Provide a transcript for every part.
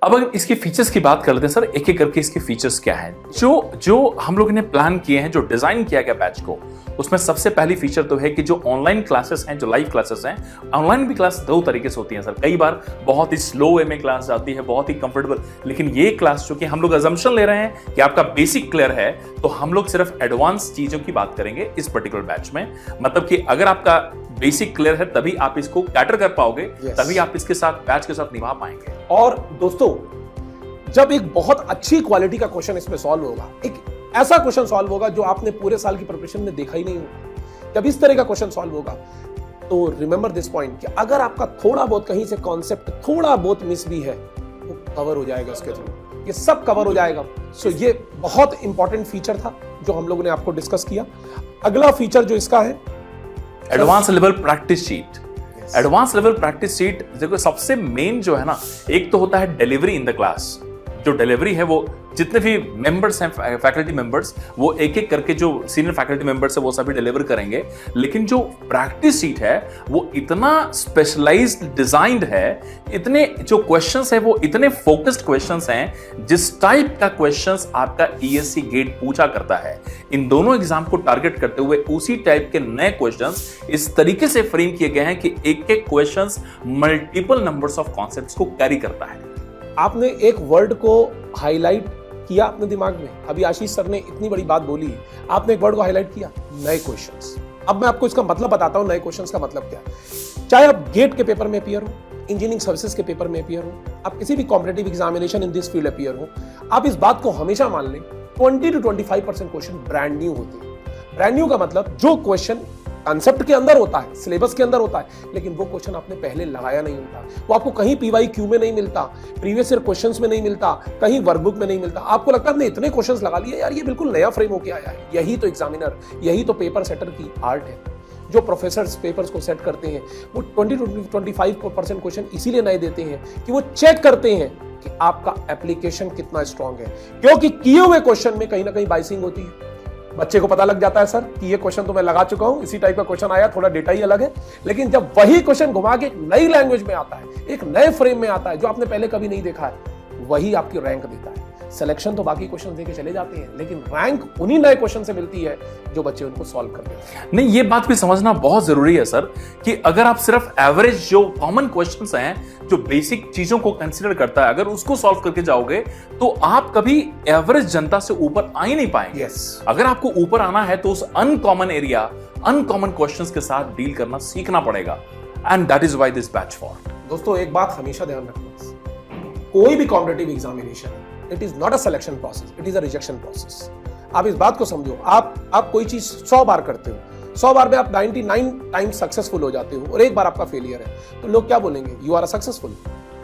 अब अगर इसके फीचर्स की बात कर लेते हैं सर, एक एक करके इसके फीचर्स क्या हैं जो हम लोगों ने प्लान किए हैं, जो डिजाइन किया गया बैच को, उसमें सबसे पहली फीचर तो है कि जो ऑनलाइन क्लासेस हैं, जो लाइव क्लासेस हैं, ऑनलाइन भी क्लास दो तरीके से होती हैं सर। कई बार बहुत ही स्लो वे में क्लास जाती है, बहुत ही कंफर्टेबल, लेकिन ये क्लास जो कि हम लोग अजम्पशन ले रहे हैं कि आपका बेसिक क्लियर है, तो हम लोग सिर्फ एडवांस चीजों की बात करेंगे इस पर्टिकुलर बैच में। मतलब कि अगर आपका बेसिक क्लियर है तभी आप इसको कैटर कर पाओगे, तभी आप इसके साथ बैच के साथ निभा पाएंगे। और दोस्तों, जब एक बहुत अच्छी क्वालिटी का क्वेश्चन इसमें सॉल्व होगा, एक ऐसा क्वेश्चन सॉल्व होगा जो आपने पूरे साल की प्रिपरेशन में देखा ही नहीं होगा, जब इस तरह का क्वेश्चन सॉल्व होगा, तो रिमेंबर दिस पॉइंट कि अगर आपका थोड़ा बहुत कहीं से कॉन्सेप्ट थोड़ा बहुत मिस भी है, वो कवर हो जाएगा इसके थ्रू, ये सब कवर हो जाएगा। सो ये बहुत इंपॉर्टेंट फीचर था जो हम लोगों ने आपको डिस्कस किया। अगला फीचर जो इसका है, advance level practice sheet. Advance level practice sheet देखो, सबसे मेन जो है ना, एक तो होता है डिलीवरी इन द क्लास। जो डिलीवरी है वो जितने भी मेंबर्स हैं, फैकल्टी मेंबर्स, वो एक एक करके जो सीनियर फैकल्टी मेंबर्स है वो सभी डिलीवर करेंगे। लेकिन जो प्रैक्टिस शीट है वो इतना स्पेशलाइज्ड डिजाइंड है, इतने जो क्वेश्चंस है वो इतने फोकस्ड क्वेश्चंस हैं, जिस टाइप का क्वेश्चंस आपका ईएससी गेट पूछा करता है, इन दोनों एग्जाम को टारगेट करते हुए उसी टाइप के नए क्वेश्चंस इस तरीके से फ्रेम किए गए हैं कि एक एक questions multiple numbers of concepts को कैरी करता है। आपने एक वर्ड को हाईलाइट किया अपने दिमाग में, अभी आशीष सर ने इतनी बड़ी बात बोली, आपने एक वर्ड को हाईलाइट किया, नए क्वेश्चंस। अब मैं आपको इसका मतलब बताता हूं, नए क्वेश्चंस का मतलब क्या है। चाहे आप गेट के पेपर में अपीयर हो, इंजीनियरिंग सर्विसेज के पेपर में अपीयर हो, आप किसी भी competitive examination in this field appear हो, आप इस बात को हमेशा मान लें, 20 to 25% क्वेश्चन ब्रांड न्यू होते हैं। ब्रांड न्यू का मतलब जो क्वेश्चन कॉन्सेप्ट के अंदर होता है, सिलेबस के अंदर होता है, लेकिन वो क्वेश्चन आपने पहले लगाया नहीं होता, वो आपको कहीं PYQ में नहीं मिलता, प्रीवियस ईयर क्वेश्चंस में नहीं मिलता, कहीं वर्कबुक में नहीं मिलता। आपको लगता है आपने इतने क्वेश्चंस लगा लिए, यार ये बिल्कुल नया फ्रेम होके आया है। यही तो एग्जामिनर, यही तो पेपर सेटर की आर्ट है। जो प्रोफेसर्स पेपर्स को सेट करते हैं, वो 20 to 25% क्वेश्चन इसीलिए नए देते हैं कि वो चेक करते हैं कि आपका एप्लीकेशन कितना स्ट्रांग है, क्योंकि किए हुए क्वेश्चन में कहीं ना कहीं बाइसिंग होती है। बच्चे को पता लग जाता है सर कि ये क्वेश्चन तो मैं लगा चुका हूं, इसी टाइप का क्वेश्चन आया, थोड़ा डेटा ही अलग है। लेकिन जब वही क्वेश्चन घुमा के एक नई लैंग्वेज में आता है, एक नए फ्रेम में आता है, जो आपने पहले कभी नहीं देखा है, वही आपकी रैंक देता है। सिलेक्शन तो बाकी क्वेश्चन देके चले जाते हैं, लेकिन रैंक उन्हीं नए क्वेश्चन से मिलती है जो बच्चे उनको सॉल्व कर देते हैं। नहीं, ये बात भी समझना बहुत जरूरी है सर कि अगर आप सिर्फ एवरेज जो कॉमन क्वेश्चंस हैं, जो बेसिक चीजों को कंसीडर करता है, अगर उसको सॉल्व करके जाओगे तो आप कभी एवरेज जनता से ऊपर आ ही नहीं पाएंगे। अगर आपको ऊपर आना है तो उस अनकॉमन एरिया, अनकॉमन क्वेश्चंस के साथ डील करना सीखना पड़ेगा, and that is why this batch for. दोस्तों, एक बात हमेशा ध्यान रखना, कोई भी competitive examination, it is not a selection process, it is a rejection process. आप इस बात को समझो, आप कोई चीज 100 बार करते हो, 100 बार में आप 99 टाइम्स सक्सेसफुल हो जाते हो और एक बार आपका फेलियर है, तो लोग क्या बोलेंगे? You are a successful.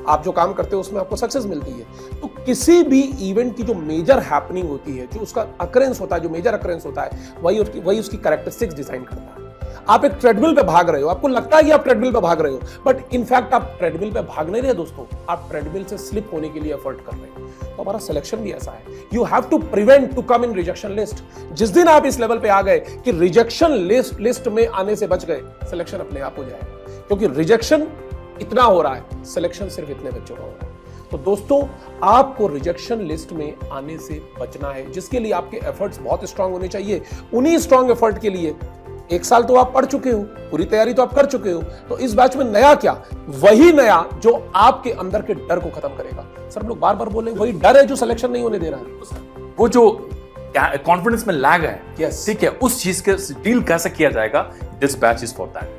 आप जो काम करते हो उसमें आपको सक्सेस मिलती है। तो किसी भी इवेंट की जो मेजर हैपनिंग होती है, जो उसका अकरेंस होता है, जो मेजर अकरेंस होता है, वही उसकी कैरेक्टरिस्टिक्स डिजाइन करता है। आप एक ट्रेडमिल पे भाग रहे हो, आपको लगता है कि आप ट्रेडमिल पे भाग रहे हो, बट इनफैक्ट आप ट्रेडमिल पे भाग नहीं रहे दोस्तों, आप ट्रेडमिल से स्लिप होने के लिए एफर्ट कर रहे हो। तो हमारा सिलेक्शन भी ऐसा है, you have to prevent to come in rejection list. जिस दिन आप इस लेवल पे आ गए कि रिजेक्शन लिस्ट में आने से बच गए, सिलेक्शन अपने आप हो जाएगा, क्योंकि रिजेक्शन इतना हो रहा है, सिलेक्शन सिर्फ इतने बच्चों का हो रहा है। तो दोस्तों, आपको रिजेक्शन लिस्ट में आने से बचना है, जिसके लिए आपके एफर्ट्स बहुत स्ट्रांग होने चाहिए। उन्हीं स्ट्रांग एफर्ट के लिए एक साल तो आप पढ़ चुके हो, पूरी तैयारी तो आप कर चुके हो, तो इस बैच में नया क्या? वही नया जो आपके अंदर के डर को खत्म करेगा। सर, लोग बार बार बोले वही डर है जो सिलेक्शन नहीं होने दे रहा है। वो जो कॉन्फिडेंस में लैग है, ठीक है, उस चीज के डील कैसे किया जाएगा, this batch is for that.